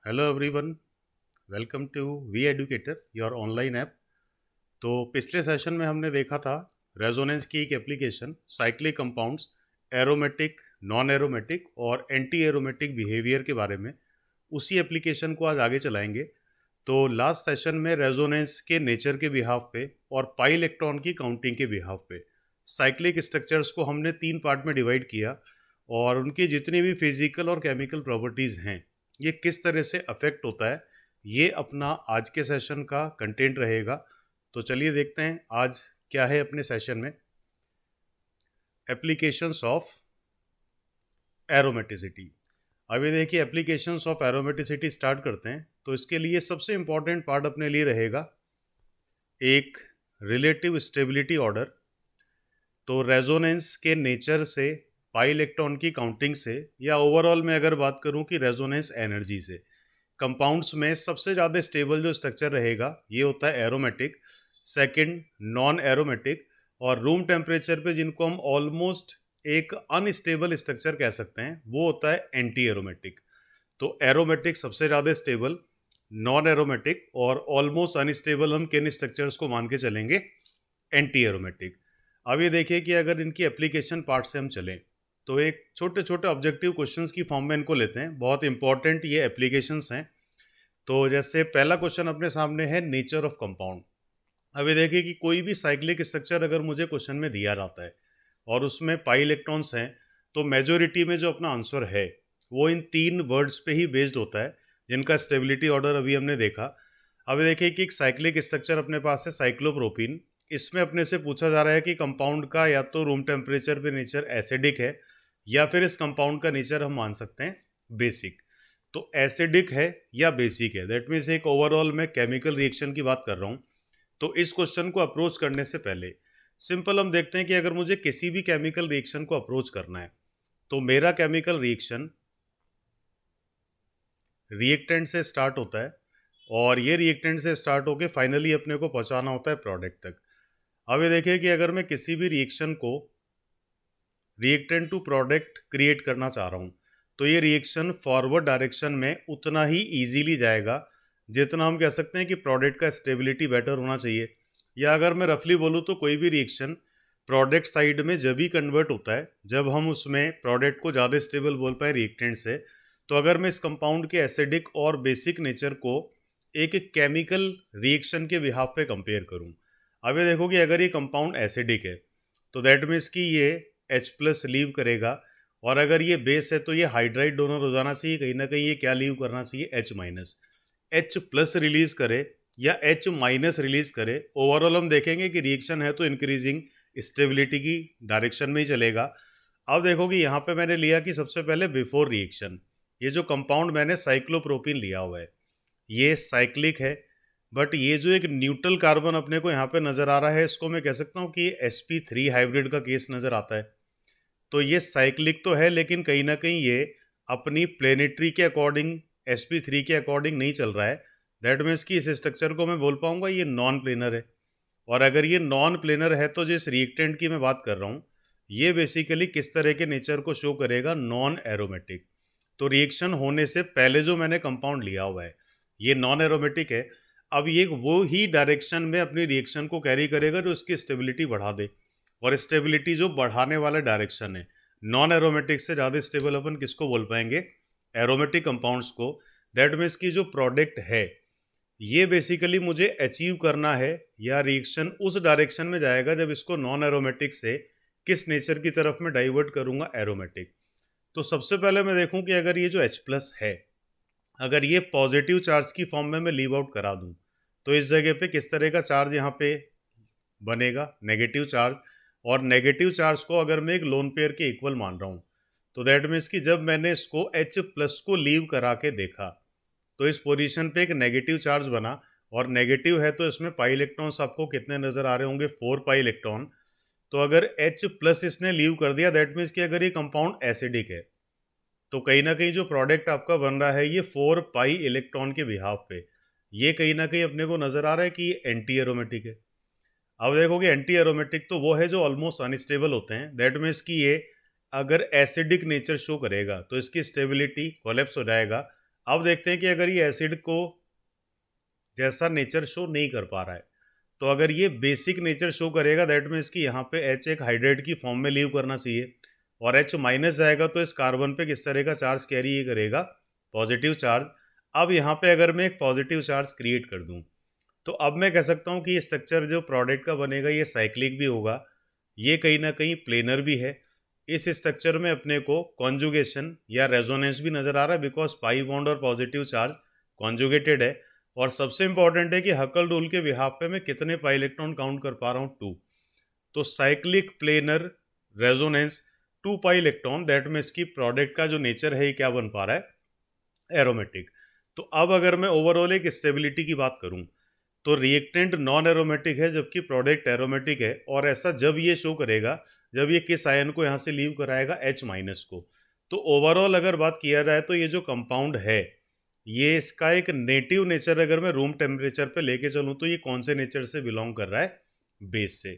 Hello everyone, welcome to we educator your online app. तो पिछले session में हमने देखा था रेजोनेंस की एक application cyclic compounds, aromatic, non aromatic और एंटी एरोमेटिक बिहेवियर के बारे में। उसी एप्लीकेशन को आज आगे चलाएंगे। तो लास्ट सेशन में रेजोनेंस के नेचर के बिहाफ पे और पाई इलेक्ट्रॉन की काउंटिंग के बिहाफ पे साइक्लिक स्ट्रक्चर्स को हमने 3 पार्ट में डिवाइड किया और उनकी जितनी भी फिजिकल और केमिकल प्रॉपर्टीज़ हैं ये किस तरह से अफेक्ट होता है, ये अपना आज के सेशन का कंटेंट रहेगा। तो चलिए देखते हैं आज क्या है अपने सेशन में। Applications of aromaticity. अभी देखिए एप्लीकेशंस ऑफ एरोमेटिसिटी स्टार्ट करते हैं। तो इसके लिए सबसे इंपॉर्टेंट पार्ट अपने लिए रहेगा एक रिलेटिव स्टेबिलिटी ऑर्डर। तो रेजोनेंस के नेचर से, पाई इलेक्ट्रॉन की काउंटिंग से, या ओवरऑल में अगर बात करूं कि रेजोनेंस एनर्जी से, कंपाउंड्स में सबसे ज़्यादा स्टेबल जो स्ट्रक्चर रहेगा ये होता है एरोमेटिक, सेकंड नॉन एरोमेटिक, और रूम टेम्परेचर पे जिनको हम ऑलमोस्ट एक अनस्टेबल स्ट्रक्चर कह सकते हैं वो होता है एंटी एरोमेटिक। तो एरोमेटिक सबसे ज़्यादा स्टेबल, नॉन एरोमेटिक और ऑलमोस्ट अनस्टेबल हम किन स्ट्रक्चर्स को मान के चलेंगे? Anti aromatic. अब ये देखिए कि अगर इनकी एप्लीकेशन पार्ट से हम चलें तो एक छोटे छोटे ऑब्जेक्टिव क्वेश्चंस की फॉर्म में इनको लेते हैं। बहुत इंपॉर्टेंट ये एप्लीकेशंस हैं। तो जैसे पहला क्वेश्चन अपने सामने है नेचर ऑफ कंपाउंड। अब ये देखिए कि कोई भी साइक्लिक स्ट्रक्चर अगर मुझे क्वेश्चन में दिया जाता है और उसमें पाई इलेक्ट्रॉन्स हैं तो मेजोरिटी में जो अपना आंसर है वो इन 3 वर्ड्स पे ही बेस्ड होता है जिनका स्टेबिलिटी ऑर्डर अभी हमने देखा। अब ये देखिए कि एक साइक्लिक स्ट्रक्चर अपने पास है साइक्लोप्रोपीन। इसमें अपने से पूछा जा रहा है कि कंपाउंड का या तो रूम टेम्परेचर पे नेचर एसिडिक है या फिर इस कंपाउंड का नेचर हम मान सकते हैं बेसिक। तो एसिडिक है या बेसिक है, दैट मीन्स एक ओवरऑल में केमिकल रिएक्शन की बात कर रहा हूँ। तो इस क्वेश्चन को अप्रोच करने से पहले सिंपल हम देखते हैं कि अगर मुझे किसी भी केमिकल रिएक्शन को अप्रोच करना है तो मेरा केमिकल रिएक्शन रिएक्टेंट से स्टार्ट होता है और ये रिएक्टेंट से स्टार्ट होकर फाइनली अपने को पहुंचाना होता है प्रोडक्ट तक। अब ये देखिए कि अगर मैं किसी भी रिएक्शन को रिएक्टेंट टू प्रोडक्ट क्रिएट करना चाह रहा हूँ तो ये रिएक्शन फॉरवर्ड डायरेक्शन में उतना ही ईजीली जाएगा जितना हम कह सकते हैं कि प्रोडक्ट का स्टेबिलिटी बेटर होना चाहिए। या अगर मैं रफली बोलूँ तो कोई भी रिएक्शन प्रोडक्ट साइड में जब ही कन्वर्ट होता है जब हम उसमें प्रोडक्ट को ज़्यादा स्टेबल बोल पाए रिएक्टेंट से। तो अगर मैं इस कंपाउंड के एसिडिक और बेसिक नेचर को एक केमिकल रिएक्शन के बिहाफ पे कंपेयर करूँ, अब ये देखो कि अगर ये कंपाउंड एसिडिक है तो दैट मीन्स कि ये H+ लीव करेगा, और अगर ये बेस है तो ये हाइड्राइड डोनर हो जाना चाहिए, कहीं ना कहीं ये क्या लीव करना चाहिए? H-। H+ रिलीज करे या H- रिलीज करे, ओवरऑल हम देखेंगे कि रिएक्शन है तो इंक्रीजिंग स्टेबिलिटी की डायरेक्शन में ही चलेगा। अब देखो कि यहाँ पे मैंने लिया कि सबसे पहले बिफोर रिएक्शन ये जो कंपाउंड मैंने साइक्लोप्रोपीन लिया हुआ है ये साइक्लिक है, बट ये जो एक न्यूट्रल कार्बन अपने को यहाँ पे नज़र आ रहा है इसको मैं कह सकता हूँ कि sp3 हाइब्रिड का केस नज़र आता है। तो ये साइक्लिक तो है लेकिन कहीं ना कहीं ये अपनी प्लेनेटरी के अकॉर्डिंग sp3 के अकॉर्डिंग नहीं चल रहा है। दैट मीन्स कि इस स्ट्रक्चर को मैं बोल पाऊंगा ये नॉन प्लेनर है। और अगर ये नॉन प्लेनर है तो जिस रिएक्टेंट की मैं बात कर रहा हूँ ये बेसिकली किस तरह के नेचर को शो करेगा? Non aromatic. तो रिएक्शन होने से पहले जो मैंने कंपाउंड लिया हुआ है ये नॉन एरोमेटिक है। अब ये वो ही डायरेक्शन में अपनी रिएक्शन को कैरी करेगा जो उसकी स्टेबिलिटी बढ़ा दे, और स्टेबिलिटी जो बढ़ाने वाला डायरेक्शन है नॉन एरोमेटिक से ज़्यादा स्टेबल अपन किसको बोल पाएंगे? एरोमेटिक कंपाउंड्स को। दैट मीन्स की जो प्रोडक्ट है ये बेसिकली मुझे अचीव करना है या रिएक्शन उस डायरेक्शन में जाएगा जब इसको नॉन एरोमेटिक से किस नेचर की तरफ मैं डाइवर्ट करूंगा? एरोमेटिक। तो सबसे पहले मैं देखूं कि अगर ये जो H+ है अगर ये पॉजिटिव चार्ज की फॉर्म में मैं लीव आउट करा दूं तो इस जगह पे किस तरह का चार्ज यहाँ पे बनेगा? Negative charge. और नेगेटिव चार्ज को अगर मैं एक लोन पेयर के इक्वल मान रहा हूँ तो दैट मीन्स कि जब मैंने इसको H+ को लीव करा के देखा तो इस पोजीशन पे एक नेगेटिव चार्ज बना, और नेगेटिव है तो इसमें पाई इलेक्ट्रॉन्स आपको कितने नज़र आ रहे होंगे? 4 पाई इलेक्ट्रॉन। तो अगर H+ इसने लीव कर दिया दैट मीन्स कि अगर ये कंपाउंड एसिडिक है तो कहीं ना कहीं जो प्रोडक्ट आपका बन रहा है ये 4 पाई इलेक्ट्रॉन के बिहाफ पे ये कहीं ना कहीं अपने को नज़र आ रहा है कि ये एंटी एरोमेटिक है। अब देखोगे एंटी एरोमेटिक तो वो है जो ऑलमोस्ट अनस्टेबल होते हैं। दैट मीन्स कि ये अगर एसिडिक नेचर शो करेगा तो इसकी स्टेबिलिटी कोलैप्स हो जाएगा। अब देखते हैं कि अगर ये एसिड को जैसा नेचर शो नहीं कर पा रहा है, तो अगर ये बेसिक नेचर शो करेगा दैट मीन्स कि यहाँ पे H एक हाइड्रेट की फॉर्म में लीव करना चाहिए, और H माइनस जाएगा तो इस कार्बन पे किस तरह का चार्ज कैरी ये करेगा, पॉजिटिव चार्ज। अब यहाँ पे अगर मैं एक पॉजिटिव चार्ज क्रिएट कर दूँ, तो अब मैं कह सकता हूँ कि ये स्ट्रक्चर जो प्रोडक्ट का बनेगा ये साइक्लिक भी होगा, ये कहीं ना कहीं प्लेनर भी है। इस स्ट्रक्चर में अपने को कॉन्जुगेशन या रेजोनेंस भी नज़र आ रहा है, बिकॉज पाई बॉन्ड और पॉजिटिव चार्ज कॉन्जुगेटेड है। और सबसे इंपॉर्टेंट है कि हकल रूल के बिहाफ पे मैं कितने पाई इलेक्ट्रॉन काउंट कर पा रहा हूँ, 2। तो cyclic planar resonance 2 pi electron, that में इसकी प्रोडक्ट का जो नेचर है ये क्या बन पा रहा है, एरोमेटिक। तो अब अगर मैं ओवरऑल एक स्टेबिलिटी की बात करूं, तो रिएक्टेंट नॉन एरोमेटिक है जबकि प्रोडक्ट एरोमेटिक है, और ऐसा जब ये शो करेगा जब ये किस आयन को यहाँ से लीव कराएगा, H माइनस को। तो ओवरऑल अगर बात किया जाए तो ये जो कंपाउंड है ये इसका एक नेटिव नेचर अगर मैं रूम टेम्परेचर पे लेके चलूँ तो ये कौन से नेचर से बिलोंग कर रहा है, बेस से।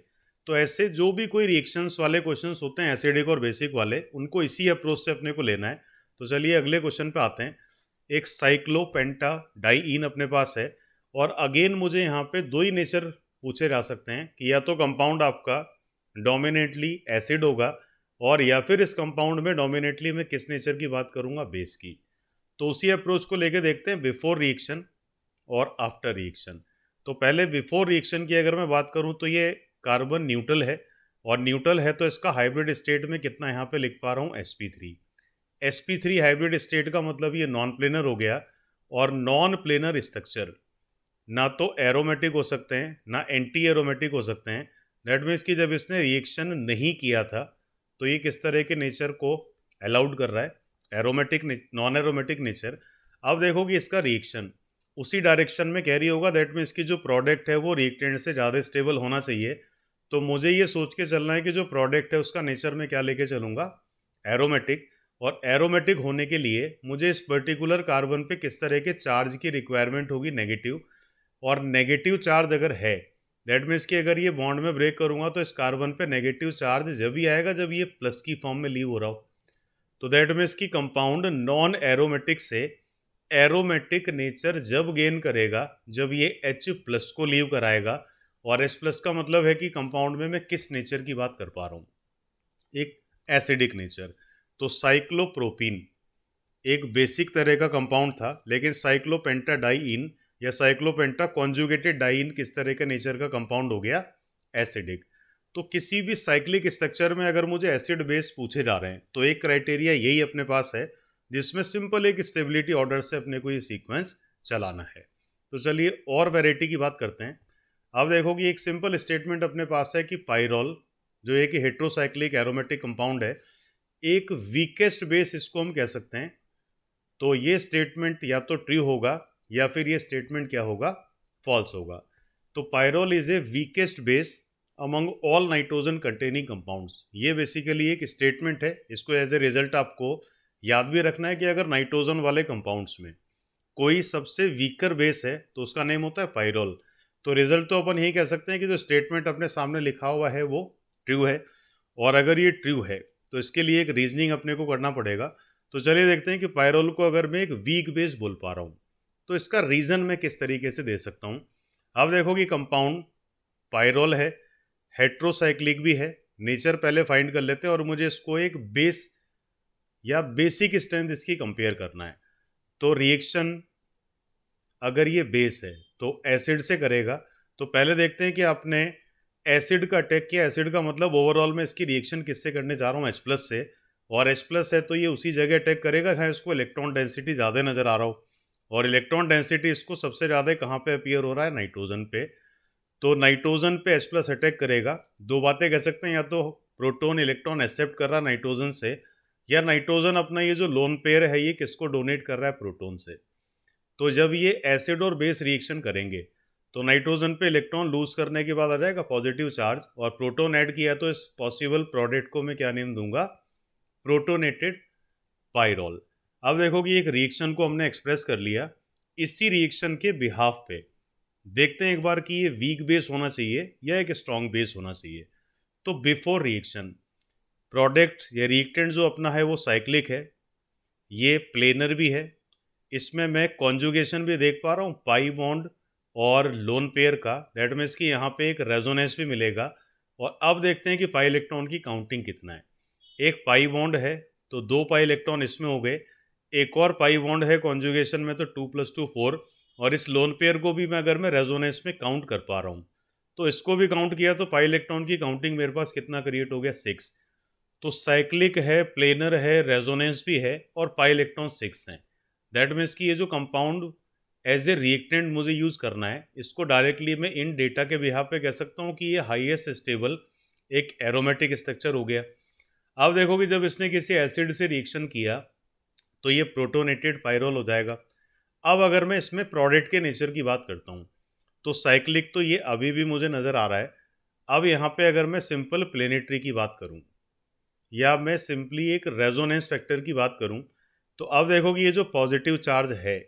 तो ऐसे जो भी कोई रिएक्शंस वाले क्वेश्चंस होते हैं एसिडिक और बेसिक वाले, उनको इसी अप्रोच से अपने को लेना है। तो चलिए अगले क्वेश्चन पे आते हैं। एक साइक्लोपेंटा डाइईन अपने पास है, और अगेन मुझे यहाँ पे दो ही नेचर पूछे जा सकते हैं कि या तो कंपाउंड आपका डोमिनेटली एसिड होगा, और या फिर इस कंपाउंड में डोमिनेटली मैं किस नेचर की बात करूँगा, बेस की। तो उसी अप्रोच को लेके देखते हैं बिफोर रिएक्शन और आफ्टर रिएक्शन। तो पहले बिफोर रिएक्शन की अगर मैं बात करूं तो ये कार्बन न्यूट्रल है, और न्यूट्रल है तो इसका हाइब्रिड स्टेट में कितना यहाँ पे लिख पा रहा हूँ, sp3। sp3 हाइब्रिड स्टेट का मतलब ये नॉन प्लेनर हो गया, और नॉन प्लेनर स्ट्रक्चर ना तो एरोमेटिक हो सकते हैं ना एंटी एरोमेटिक हो सकते हैं। दैट मीन्स कि जब इसने रिएक्शन नहीं किया था तो ये किस तरह के नेचर को अलाउड कर रहा है, एरोमेटिक नॉन एरोमेटिक नेचर। अब देखो कि इसका रिएक्शन उसी डायरेक्शन में कैरी होगा, दैट मीन्स की जो प्रोडक्ट है वो रिएक्टेंट से ज़्यादा स्टेबल होना चाहिए। तो मुझे ये सोच के चलना है कि जो प्रोडक्ट है उसका नेचर मैं क्या लेके चलूँगा, एरोमेटिक। और एरोमेटिक होने के लिए मुझे इस पर्टिकुलर कार्बन पे किस तरह के चार्ज की रिक्वायरमेंट होगी, नेगेटिव। और नेगेटिव चार्ज अगर है दैट मीन्स कि अगर ये बॉन्ड में ब्रेक करूंगा तो इस कार्बन पे नेगेटिव चार्ज जब ही आएगा जब ये प्लस की फॉर्म में लीव हो रहा हो। तो दैट मीन्स कि कंपाउंड नॉन एरोमेटिक से एरोमेटिक नेचर जब गेन करेगा जब ये H प्लस को लीव कराएगा। और H प्लस का मतलब है कि कंपाउंड में मैं किस नेचर की बात कर पा रहा हूँ, एक एसिडिक नेचर। तो साइक्लोप्रोपीन एक बेसिक तरह का कंपाउंड था, लेकिन साइक्लोपेंटाडाइईन या साइक्लोपेंटा कॉन्जुगेटेड डाइईन किस तरह के नेचर का कंपाउंड हो गया, एसिडिक। तो किसी भी साइक्लिक स्ट्रक्चर में अगर मुझे एसिड बेस पूछे जा रहे हैं तो एक क्राइटेरिया यही अपने पास है, जिसमें सिंपल एक स्टेबिलिटी ऑर्डर से अपने को ये सीक्वेंस चलाना है। तो चलिए और वैरायटी की बात करते हैं। अब देखो कि एक सिंपल स्टेटमेंट अपने पास है कि पाइरोल जो एक हेट्रोसाइक्लिक एरोमेटिक कंपाउंड है, एक वीकेस्ट बेस इसको हम कह सकते हैं। तो ये स्टेटमेंट या तो ट्रू होगा या फिर ये स्टेटमेंट क्या होगा, फॉल्स होगा। तो pyrrole is a weakest base among all nitrogen containing compounds. ये बेसिकली एक स्टेटमेंट है, इसको एज ए रिजल्ट आपको याद भी रखना है कि अगर नाइट्रोजन वाले कंपाउंड्स में कोई सबसे वीकर बेस है तो उसका नेम होता है पायरोल। तो रिजल्ट तो अपन यही कह सकते हैं कि जो स्टेटमेंट अपने सामने लिखा हुआ है वो ट्रू है। और अगर ये ट्रू है तो इसके लिए एक रीजनिंग अपने को करना पड़ेगा। तो चलिए देखते हैं कि पायरोल को अगर मैं एक वीक बेस बोल पा रहा हूँ तो इसका रीज़न मैं किस तरीके से दे सकता हूँ। अब देखो कि कंपाउंड पायरोल है, हेट्रोसाइक्लिक भी है, नेचर पहले फाइंड कर लेते हैं और मुझे इसको एक बेस या बेसिक स्ट्रेंथ इसकी कंपेयर करना है। तो रिएक्शन अगर ये बेस है तो एसिड से करेगा। तो पहले देखते हैं कि आपने एसिड का अटैक किया, एसिड का मतलब ओवरऑल में इसकी रिएक्शन किससे करने जा रहा हूँ, H प्लस से। और H प्लस है तो ये उसी जगह अटैक करेगा जहाँ इसको इलेक्ट्रॉन डेंसिटी ज़्यादा नज़र आ रहा हो, और इलेक्ट्रॉन डेंसिटी इसको सबसे ज़्यादा कहाँ पे अपीयर हो रहा है, नाइट्रोजन पे। तो नाइट्रोजन पे H प्लस अटैक करेगा। दो बातें कह सकते हैं, या तो प्रोटॉन इलेक्ट्रॉन एक्सेप्ट कर रहा है नाइट्रोजन से, या नाइट्रोजन अपना ये जो लोन पेयर है ये किसको डोनेट कर रहा है, प्रोटॉन से। तो जब ये एसिड और बेस रिएक्शन करेंगे तो नाइट्रोजन पे इलेक्ट्रॉन लूज करने के बाद आ जाएगा पॉजिटिव चार्ज, और प्रोटॉन ऐड किया तो इस पॉसिबल प्रोडक्ट को मैं क्या नेम दूंगा, प्रोटोनेटेड पाइरोल। अब देखो कि एक रिएक्शन को हमने एक्सप्रेस कर लिया, इसी रिएक्शन के बिहाफ पे देखते हैं एक बार कि ये वीक बेस होना चाहिए या एक स्ट्रॉन्ग बेस होना चाहिए। तो बिफोर रिएक्शन प्रोडक्ट या रिएक्टेंट जो अपना है वो साइक्लिक है, ये प्लेनर भी है, इसमें मैं कॉन्जुगेशन भी देख पा रहा हूँ पाई बॉन्ड और लोन पेयर का, दैट मीन्स कि यहाँ पे एक रेजोनेंस भी मिलेगा। और अब देखते हैं कि पाई इलेक्ट्रॉन की काउंटिंग कितना है। एक पाई बॉन्ड है तो 2 पाई इलेक्ट्रॉन इसमें हो गए, एक और पाई बॉन्ड है कॉन्जुगेशन में तो 2 + 2 4, और इस लोन पेयर को भी मैं अगर मैं रेजोनेंस में काउंट कर पा रहा हूँ तो इसको भी काउंट किया तो पाई इलेक्ट्रॉन की काउंटिंग मेरे पास कितना क्रिएट हो गया 6। तो साइक्लिक है, प्लेनर है, रेजोनेंस भी है और पाई इलेक्ट्रॉन 6 हैं। दैट मीन्स कि ये जो कंपाउंड एज ए रिएक्टेंट मुझे यूज़ करना है, इसको डायरेक्टली मैं इन डेटा के बिहाफ पे कह सकता हूँ कि ये हाईएस्ट स्टेबल एक एरोमेटिक स्ट्रक्चर हो गया। अब देखो कि जब इसने किसी एसिड से रिएक्शन किया तो ये प्रोटोनेटेड पायरोल हो जाएगा। अब अगर मैं इसमें प्रोडक्ट के नेचर की बात करता हूँ तो साइक्लिक तो ये अभी भी मुझे नज़र आ रहा है। अब यहाँ पे अगर मैं सिंपल प्लेनेटरी की बात करूँ या मैं सिंपली एक रेजोनेंस फैक्टर की बात करूँ, तो अब देखो कि ये जो पॉजिटिव चार्ज है,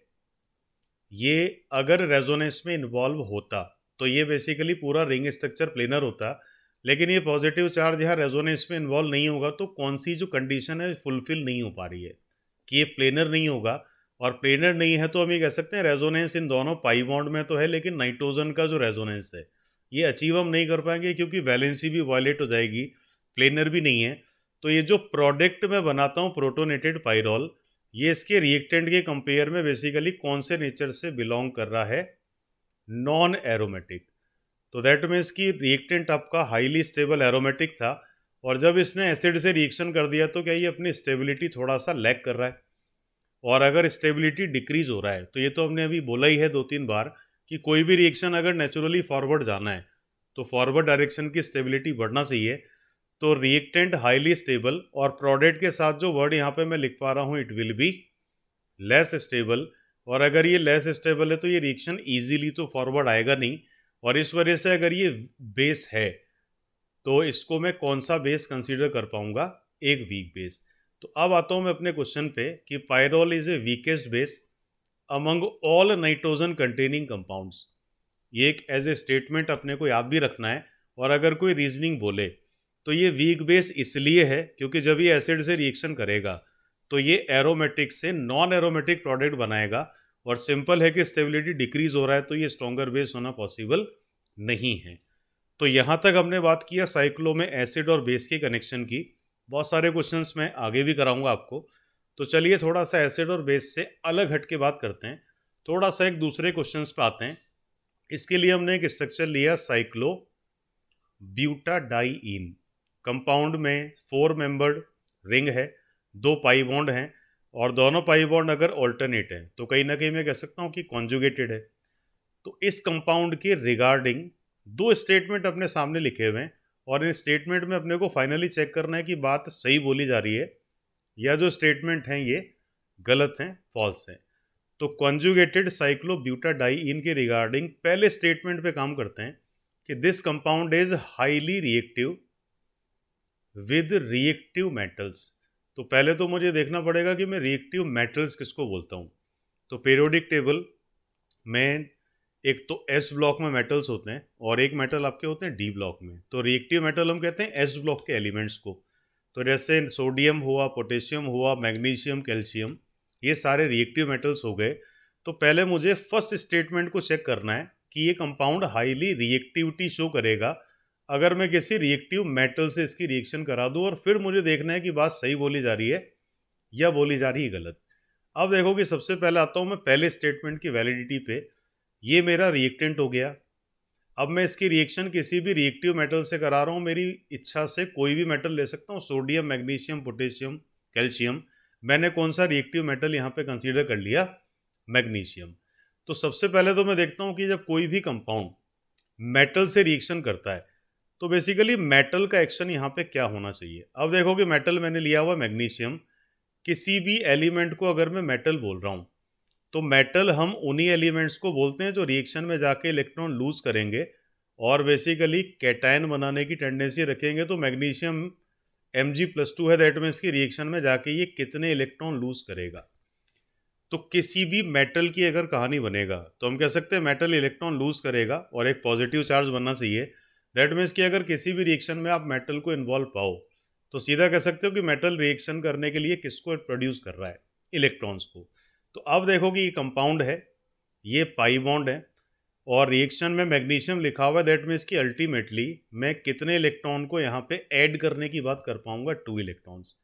ये अगर रेजोनेंस में इन्वॉल्व होता तो ये बेसिकली पूरा रिंग स्ट्रक्चर प्लेनर होता। लेकिन ये पॉजिटिव चार्ज यहाँ रेजोनेंस में इन्वॉल्व नहीं होगा, तो कौन सी जो कंडीशन है फुलफिल नहीं हो पा रही है कि ये प्लेनर नहीं होगा। और प्लेनर नहीं है तो हम ये कह सकते हैं रेजोनेंस इन दोनों पाई बॉन्ड में तो है, लेकिन नाइट्रोजन का जो रेजोनेंस है ये अचीव हम नहीं कर पाएंगे क्योंकि वैलेंसी भी वायलेट हो जाएगी, प्लेनर भी नहीं है। तो ये जो प्रोडक्ट मैं बनाता हूँ प्रोटोनेटेड पायरोल, ये इसके रिएक्टेंट के कंपेयर में बेसिकली कौन से नेचर से बिलोंग कर रहा है, नॉन एरोमेटिक। तो दैट मीन्स कि रिएक्टेंट आपका हाईली स्टेबल एरोमेटिक था और जब इसने एसिड से रिएक्शन कर दिया तो क्या ये अपनी स्टेबिलिटी थोड़ा सा लैग कर रहा है। और अगर स्टेबिलिटी डिक्रीज हो रहा है तो ये तो हमने अभी बोला ही है 2-3 बार कि कोई भी रिएक्शन अगर नेचुरली फॉरवर्ड जाना है तो फॉरवर्ड डायरेक्शन की स्टेबिलिटी बढ़ना चाहिए। तो रिएक्टेंट हाईली स्टेबल और प्रोडक्ट के साथ जो वर्ड यहाँ पे मैं लिख पा रहा हूँ it will be less stable. और अगर ये लेस स्टेबल है तो ये रिएक्शन इजीली तो फॉरवर्ड आएगा नहीं। और इस वजह से अगर ये बेस है तो इसको मैं कौन सा बेस कंसीडर कर पाऊंगा, एक वीक बेस। तो अब आता हूँ मैं अपने क्वेश्चन पे कि pyrrole is a weakest base among all nitrogen containing compounds. ये एक एज ए स्टेटमेंट अपने को याद भी रखना है। और अगर कोई रीजनिंग बोले तो ये वीक बेस इसलिए है क्योंकि जब ये एसिड से रिएक्शन करेगा तो ये एरोमेटिक से नॉन एरोमेटिक प्रोडक्ट बनाएगा। और सिंपल है कि स्टेबिलिटी डिक्रीज हो रहा है तो ये स्ट्रॉन्गर बेस होना पॉसिबल नहीं है। तो यहाँ तक हमने बात किया साइक्लो में एसिड और बेस के कनेक्शन की। बहुत सारे क्वेश्चंस मैं आगे भी कराऊंगा आपको। तो चलिए थोड़ा सा एसिड और बेस से अलग हट के बात करते हैं, थोड़ा सा एक दूसरे क्वेश्चंस पे आते हैं। इसके लिए हमने एक स्ट्रक्चर लिया साइक्लो ब्यूटाडाइईन। कंपाउंड में 4 मेंबर्ड रिंग है, 2 पाई बॉन्ड हैं और दोनों पाई बॉन्ड अगर ऑल्टरनेट है तो कहीं ना कहीं मैं कह सकता हूँ कि कॉन्जुगेटेड है। तो इस कंपाउंड के रिगार्डिंग 2 स्टेटमेंट अपने सामने लिखे हुए हैं और इन स्टेटमेंट में अपने को फाइनली चेक करना है कि बात सही बोली जा रही है या जो स्टेटमेंट हैं ये गलत हैं, फॉल्स हैं। तो कॉन्जुगेटेड साइक्लोब्यूटाडाइईन के रिगार्डिंग पहले स्टेटमेंट पे काम करते हैं कि this compound is highly reactive with reactive metals. तो पहले तो मुझे देखना पड़ेगा कि मैं रिएक्टिव मेटल्स किसको बोलता हूँ। तो पीरियोडिक टेबल में एक तो एस ब्लॉक में मेटल्स होते हैं और एक मेटल आपके होते हैं डी ब्लॉक में। तो रिएक्टिव मेटल हम कहते हैं एस ब्लॉक के एलिमेंट्स को। तो जैसे सोडियम हुआ, पोटेशियम हुआ, मैग्नीशियम, कैल्शियम, ये सारे रिएक्टिव मेटल्स हो गए। तो पहले मुझे फर्स्ट स्टेटमेंट को चेक करना है कि ये कंपाउंड हाईली रिएक्टिविटी शो करेगा अगर मैं किसी रिएक्टिव मेटल से इसकी रिएक्शन करा दूं, और फिर मुझे देखना है कि बात सही बोली जा रही है या बोली जा रही है गलत। अब देखो कि सबसे पहले आता हूं मैं पहले स्टेटमेंट की वैलिडिटी पे। ये मेरा रिएक्टेंट हो गया। अब मैं इसकी रिएक्शन किसी भी रिएक्टिव मेटल से करा रहा हूँ, मेरी इच्छा से कोई भी मेटल ले सकता हूँ, सोडियम, मैग्नीशियम, पोटेशियम, कैल्शियम। मैंने कौन सा रिएक्टिव मेटल यहाँ पे कंसीडर कर लिया, मैग्नीशियम। तो सबसे पहले तो मैं देखता हूँ कि जब कोई भी कंपाउंड मेटल से रिएक्शन करता है तो बेसिकली मेटल का एक्शन यहाँ पे क्या होना चाहिए। अब देखो कि मेटल मैंने लिया हुआ मैग्नीशियम। किसी भी एलिमेंट को अगर मैं मेटल बोल रहा हूँ तो मेटल हम उन्हीं एलिमेंट्स को बोलते हैं जो रिएक्शन में जाके इलेक्ट्रॉन लूज करेंगे और बेसिकली कैटायन बनाने की टेंडेंसी रखेंगे। तो मैग्नीशियम Mg+2 है, दैट में इसकी रिएक्शन में जाके ये कितने इलेक्ट्रॉन लूज करेगा। तो किसी भी मेटल की अगर कहानी बनेगा तो हम कह सकते हैं मेटल इलेक्ट्रॉन लूज करेगा और एक पॉजिटिव चार्ज बनना चाहिए। दैट मीन्स कि अगर किसी भी रिएक्शन में आप मेटल को इन्वॉल्व पाओ तो सीधा कह सकते हो कि मेटल रिएक्शन करने के लिए किसको प्रोड्यूस कर रहा है, इलेक्ट्रॉन्स को। तो अब देखो कि ये कंपाउंड है, ये पाई बॉन्ड है और रिएक्शन में मैग्नीशियम लिखा हुआ है, दैट मीन्स कि अल्टीमेटली मैं कितने इलेक्ट्रॉन को यहाँ पे ऐड करने की बात कर पाऊंगा, 2 इलेक्ट्रॉन्स।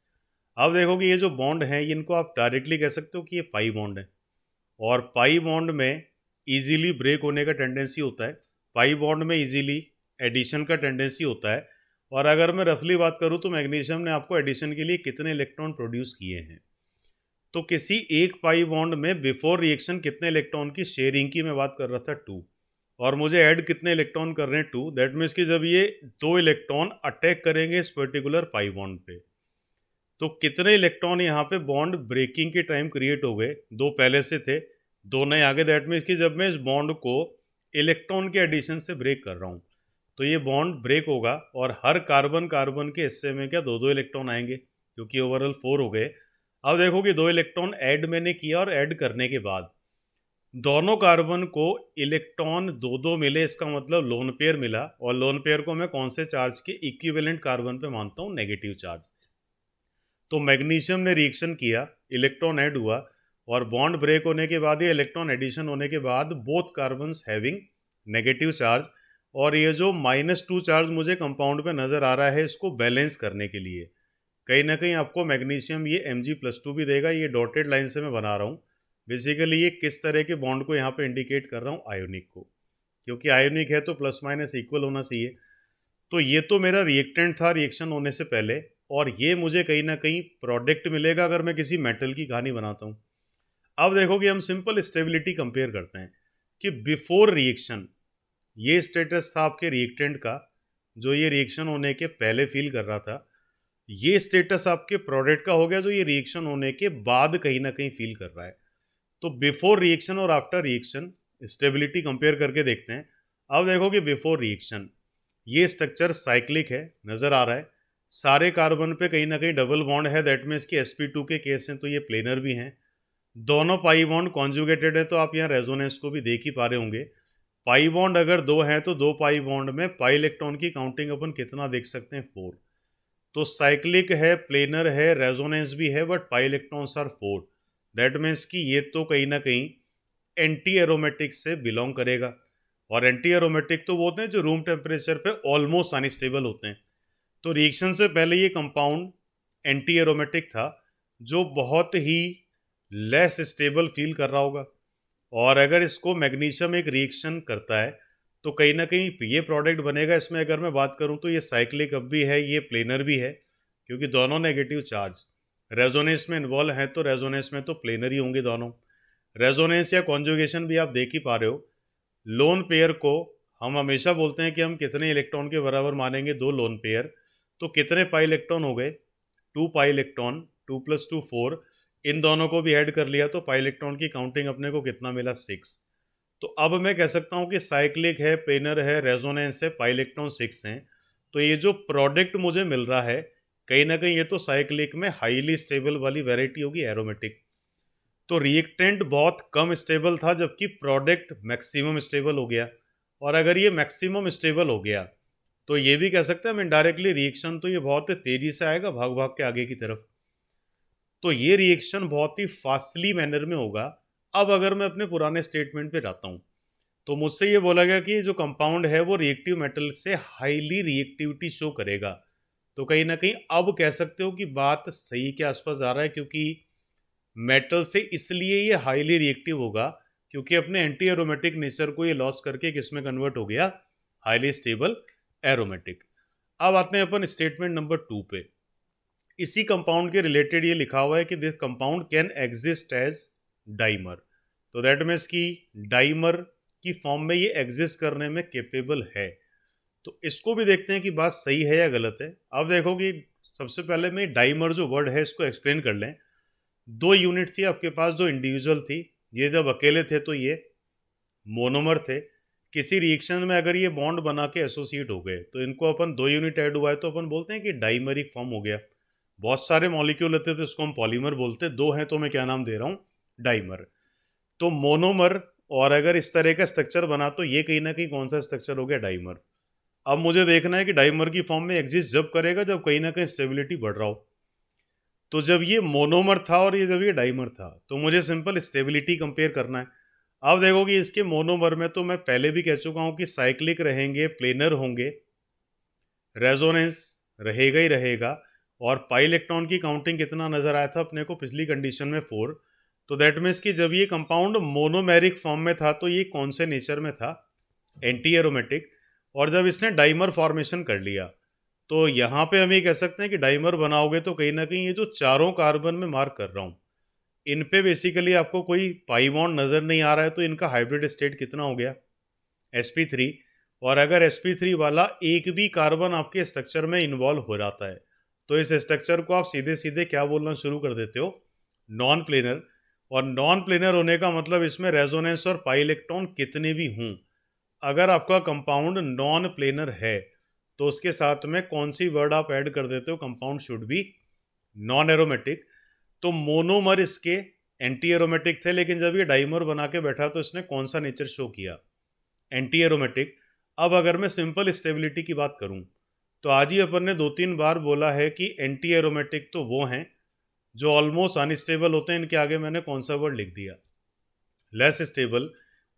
अब देखो कि ये जो बॉन्ड हैं इनको आप डायरेक्टली कह सकते हो कि ये पाई बॉन्ड है और पाई बॉन्ड में इजीली ब्रेक होने का टेंडेंसी होता है, पाई बॉन्ड में इजीली एडिशन का टेंडेंसी होता है। और अगर मैं रफली बात करूँ तो मैग्नीशियम ने आपको एडिशन के लिए कितने इलेक्ट्रॉन प्रोड्यूस किए हैं, तो किसी एक पाई बॉन्ड में बिफोर रिएक्शन कितने इलेक्ट्रॉन की शेयरिंग की मैं बात कर रहा था, 2, और मुझे ऐड कितने इलेक्ट्रॉन कर रहे हैं, 2। दैट मीन्स कि जब ये 2 इलेक्ट्रॉन अटैक करेंगे इस पर्टिकुलर पाई बॉन्ड पे, तो कितने इलेक्ट्रॉन यहाँ पे बॉन्ड ब्रेकिंग के टाइम क्रिएट हो गए, 2 पहले से थे, 2 नए आगे। दैट मीन्स कि जब मैं इस बॉन्ड को इलेक्ट्रॉन के एडिशन से ब्रेक कर रहा हूँ तो ये बॉन्ड ब्रेक होगा और हर कार्बन कार्बन के हिस्से में क्या 2-2 इलेक्ट्रॉन आएंगे, क्योंकि ओवरऑल 4 हो गए। अब देखो कि 2 इलेक्ट्रॉन ऐड मैंने किया और ऐड करने के बाद दोनों कार्बन को इलेक्ट्रॉन 2-2 मिले, इसका मतलब लोन पेयर मिला, और लोन पेयर को मैं कौन से चार्ज के इक्विवेलेंट कार्बन पे मानता हूँ, नेगेटिव चार्ज। तो मैग्नीशियम ने रिएक्शन किया, इलेक्ट्रॉन ऐड हुआ और बॉन्ड ब्रेक होने के बाद या इलेक्ट्रॉन एडिशन होने के बाद both carbons having negative charge, और ये जो -2 चार्ज मुझे कंपाउंड पे नज़र आ रहा है इसको बैलेंस करने के लिए कहीं ना कहीं आपको मैग्नीशियम ये Mg+2 भी देगा। ये डॉटेड लाइन से मैं बना रहा हूँ, बेसिकली ये किस तरह के बॉन्ड को यहाँ पे इंडिकेट कर रहा हूँ, आयोनिक को, क्योंकि आयोनिक है तो प्लस माइनस इक्वल होना चाहिए। तो ये तो मेरा रिएक्टेंट था रिएक्शन होने से पहले, और ये मुझे कहीं ना कहीं प्रोडक्ट मिलेगा अगर मैं किसी मेटल की कहानी बनाता हूँ। अब देखो कि हम सिंपल स्टेबिलिटी कंपेयर करते हैं कि बिफोर रिएक्शन ये स्टेटस था आपके रिएक्टेंट का, जो ये रिएक्शन होने के पहले फील कर रहा था, ये स्टेटस आपके प्रोडक्ट का हो गया जो ये रिएक्शन होने के बाद कहीं ना कहीं फील कर रहा है। तो बिफोर रिएक्शन और आफ्टर रिएक्शन स्टेबिलिटी कंपेयर करके देखते हैं। अब देखो कि बिफोर रिएक्शन ये स्ट्रक्चर साइक्लिक है, नज़र आ रहा है, सारे कार्बन पे कहीं ना कहीं डबल बॉन्ड है, दैट मीन्स कि sp2 के केस हैं तो ये प्लेनर भी हैं, दोनों पाई बॉन्ड कॉन्जुगेटेड है, तो आप यहाँ रेजोनेंस को भी देख ही पा रहे होंगे। पाई बॉन्ड अगर 2 हैं तो 2 पाई बॉन्ड में पाई इलेक्ट्रॉन की काउंटिंग अपन कितना देख सकते हैं, 4। तो साइक्लिक है, प्लेनर है, रेजोनेंस भी है, but pi electrons are 4। That means कि ये तो कहीं ना कहीं एंटी एरोमेटिक से बिलोंग करेगा, और एंटी एरोमेटिक तो वो होते हैं जो रूम टेम्परेचर पे ऑलमोस्ट अनस्टेबल होते हैं। तो रिएक्शन से पहले ये कंपाउंड एंटी एरोमेटिक था जो बहुत ही लेस स्टेबल फील कर रहा होगा, और अगर इसको मैग्नीशियम एक रिएक्शन करता है तो कहीं ना कहीं ये प्रोडक्ट बनेगा। इसमें अगर मैं बात करूं तो ये साइक्लिक अब भी है, ये प्लेनर भी है, क्योंकि दोनों नेगेटिव चार्ज रेजोनेंस में इन्वॉल्व हैं, तो रेजोनेंस में तो प्लेनर ही होंगे दोनों। रेजोनेंस या कॉन्जुगेशन भी आप देख ही पा रहे हो। लोन पेयर को हम हमेशा बोलते हैं कि हम कितने इलेक्ट्रॉन के बराबर मानेंगे, 2 लोन पेयर, तो कितने पाई इलेक्ट्रॉन हो गए, 2 पाई इलेक्ट्रॉन, 2 + 2 4, इन दोनों को भी ऐड कर लिया तो पाई इलेक्ट्रॉन की काउंटिंग अपने को कितना मिला, 6। तो अब मैं कह सकता हूँ कि साइक्लिक है, प्लेनर है, रेजोनेंस है, पाई इलेक्ट्रॉन 6 हैं। तो ये जो प्रोडक्ट मुझे मिल रहा है कहीं ना कहीं ये तो साइक्लिक में हाईली स्टेबल वाली वेराइटी होगी, एरोमेटिक। तो रिएक्टेंट बहुत कम स्टेबल था जबकि प्रोडक्ट मैक्सिमम स्टेबल हो गया, और अगर ये मैक्सिमम स्टेबल हो गया तो ये भी कह सकते हैं हम इनडायरेक्टली रिएक्शन तो ये बहुत तेज़ी से आएगा भाग भाग के आगे की तरफ, तो ये रिएक्शन बहुत ही फास्टली मैनर में होगा। अब अगर मैं अपने पुराने स्टेटमेंट पे जाता हूँ तो मुझसे ये बोला गया कि जो कंपाउंड है वो रिएक्टिव मेटल से हाईली रिएक्टिविटी शो करेगा, तो कहीं ना कहीं अब कह सकते हो कि बात सही के आसपास आ रहा है, क्योंकि मेटल से इसलिए ये हाईली रिएक्टिव होगा क्योंकि अपने एंटी एरोमेटिक नेचर को ये लॉस करके किसमें कन्वर्ट हो गया, हाईली स्टेबल एरोमेटिक। अब आते हैं अपन स्टेटमेंट नंबर 2 पे। इसी कंपाउंड के रिलेटेड ये लिखा हुआ है कि this compound can exist as dimer, तो दैट मीन्स कि डाइमर की फॉर्म में ये एग्जिस्ट करने में कैपेबल है। तो इसको भी देखते हैं कि बात सही है या गलत है। अब देखो कि सबसे पहले मैं डाइमर जो वर्ड है इसको एक्सप्लेन कर लें। 2 यूनिट थी आपके पास जो इंडिविजुअल थी, ये जब अकेले थे तो ये मोनोमर थे। किसी रिएक्शन में अगर ये बॉन्ड बना के एसोसिएट हो गए तो इनको अपन 2 यूनिट ऐड हुआ है तो अपन बोलते हैं कि डाइमरिक फॉर्म हो गया। बहुत सारे मॉलिक्यूल होते हैं तो इसको हम पॉलीमर बोलते हैं, 2 हैं तो मैं क्या नाम दे रहा हूँ, डाइमर। तो मोनोमर, और अगर इस तरह का स्ट्रक्चर बना तो ये कहीं ना कहीं कौन सा स्ट्रक्चर हो गया, डाइमर। अब मुझे देखना है कि डाइमर की फॉर्म में एग्जिस्ट जब करेगा जब कहीं ना कहीं स्टेबिलिटी बढ़ रहा हो। तो जब ये मोनोमर था और जब ये डाइमर था, तो मुझे सिंपल स्टेबिलिटी कंपेयर करना है। अब देखो कि इसके मोनोमर में तो मैं पहले भी कह चुका हूँ कि साइक्लिक रहेंगे, प्लेनर होंगे, रेजोनेंस रहेगा ही रहेगा, और पाई इलेक्ट्रॉन की काउंटिंग कितना नज़र आया था अपने को पिछली कंडीशन में 4। तो दैट मीन्स कि जब ये कंपाउंड मोनोमेरिक फॉर्म में था तो ये कौन से नेचर में था, एंटी एरोमेटिक। और जब इसने डाइमर फॉर्मेशन कर लिया तो यहाँ पे हम ये कह सकते हैं कि डाइमर बनाओगे तो कहीं ना कहीं ये जो चारों कार्बन में मार्क कर रहा हूँ, इन पे बेसिकली आपको कोई पाई बॉन्ड नज़र नहीं आ रहा है, तो इनका हाइब्रिड स्टेट कितना हो गया, sp3। और अगर sp3 वाला एक भी कार्बन आपके स्ट्रक्चर में इन्वॉल्व हो जाता है तो इस स्ट्रक्चर को आप सीधे सीधे क्या बोलना शुरू कर देते हो, नॉन प्लेनर। और नॉन प्लेनर होने का मतलब इसमें रेजोनेंस और पाई इलेक्ट्रॉन कितने भी हों, अगर आपका कंपाउंड नॉन प्लेनर है तो उसके साथ में कौन सी वर्ड आप ऐड कर देते हो, compound should be non aromatic. तो मोनोमर इसके एंटी एरोमेटिक थे, लेकिन जब ये डाइमर बना के बैठा तो इसने कौन सा नेचर शो किया, एंटी एरोमेटिक। अब अगर मैं सिंपल स्टेबिलिटी की बात करूं तो आज ही अपन ने 2-3 बार बोला है कि एंटी एरोमेटिक तो वो हैं जो ऑलमोस्ट अनस्टेबल होते हैं, इनके आगे मैंने कौन सा वर्ड लिख दिया, लेस स्टेबल।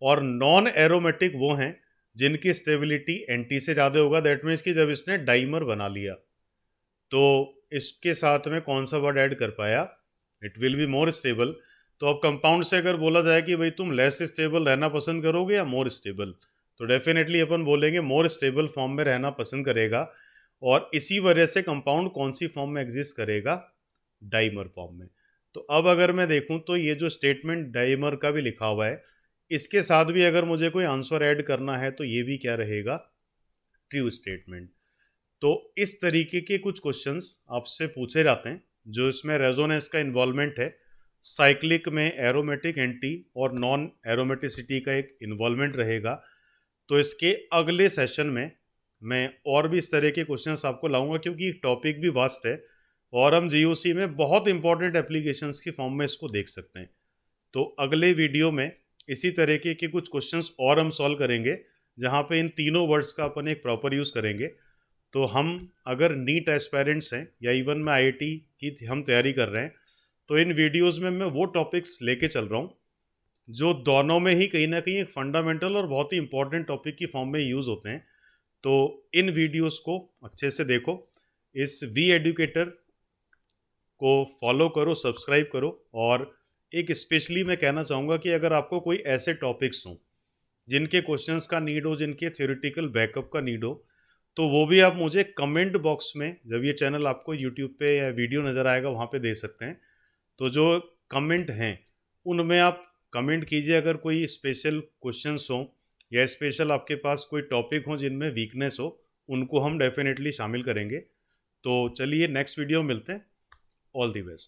और नॉन एरोमेटिक वो हैं जिनकी स्टेबिलिटी एंटी से ज़्यादा होगा, दैट मीन्स कि जब इसने डाइमर बना लिया तो इसके साथ में कौन सा वर्ड ऐड कर पाया, it will be more stable. तो अब कंपाउंड से अगर बोला जाए कि भाई तुम लेस स्टेबल रहना पसंद करोगे या मोर स्टेबल, तो डेफिनेटली अपन बोलेंगे मोर स्टेबल फॉर्म में रहना पसंद करेगा। और इसी वजह से कंपाउंड कौन सी फॉर्म में एग्जिस्ट करेगा, डाइमर फॉर्म में। तो अब अगर मैं देखूं तो ये जो स्टेटमेंट डाइमर का भी लिखा हुआ है, इसके साथ भी अगर मुझे कोई आंसर ऐड करना है तो ये भी क्या रहेगा, ट्रू स्टेटमेंट। तो इस तरीके के कुछ क्वेश्चंस आपसे पूछे जाते हैं जो इसमें रेजोनेंस का इन्वॉल्वमेंट है, साइक्लिक में एरोमेटिक एंटी और नॉन एरोमेटिसिटी का एक इन्वॉल्वमेंट रहेगा। तो इसके अगले सेशन में मैं और भी इस तरह के क्वेश्चंस आपको लाऊंगा, क्योंकि टॉपिक भी वास्ट है और हम जीओसी में बहुत इंपॉर्टेंट एप्लीकेशंस की फॉर्म में इसको देख सकते हैं। तो अगले वीडियो में इसी तरीके के कुछ क्वेश्चंस और हम सॉल्व करेंगे जहाँ पे इन तीनों वर्ड्स का अपन एक प्रॉपर यूज़ करेंगे। तो हम अगर नीट एस्पायरेंट्स हैं या इवन मैं आईआईटी की हम तैयारी कर रहे हैं तो इन वीडियोस में मैं वो टॉपिक्स लेके चल रहा हूँ जो दोनों में ही कहीं ना कहीं एक फंडामेंटल और बहुत ही इंपॉर्टेंट टॉपिक की फॉर्म में यूज़ होते हैं। तो इन वीडियोस को अच्छे से देखो, इस वी एडुकेटर को फॉलो करो, सब्सक्राइब करो। और एक स्पेशली मैं कहना चाहूँगा कि अगर आपको कोई ऐसे टॉपिक्स हों जिनके क्वेश्चंस का नीड हो, जिनके थ्योरेटिकल बैकअप का नीड हो, तो वो भी आप मुझे कमेंट बॉक्स में, जब ये चैनल आपको यूट्यूब पे या वीडियो नज़र आएगा वहाँ पे दे सकते हैं। तो जो कमेंट हैं उनमें आप कमेंट कीजिए, अगर कोई स्पेशल क्वेश्चंस हों या स्पेशल आपके पास कोई टॉपिक हो जिनमें वीकनेस हो, उनको हम डेफिनेटली शामिल करेंगे। तो चलिए नेक्स्ट वीडियो मिलते हैं। All the best.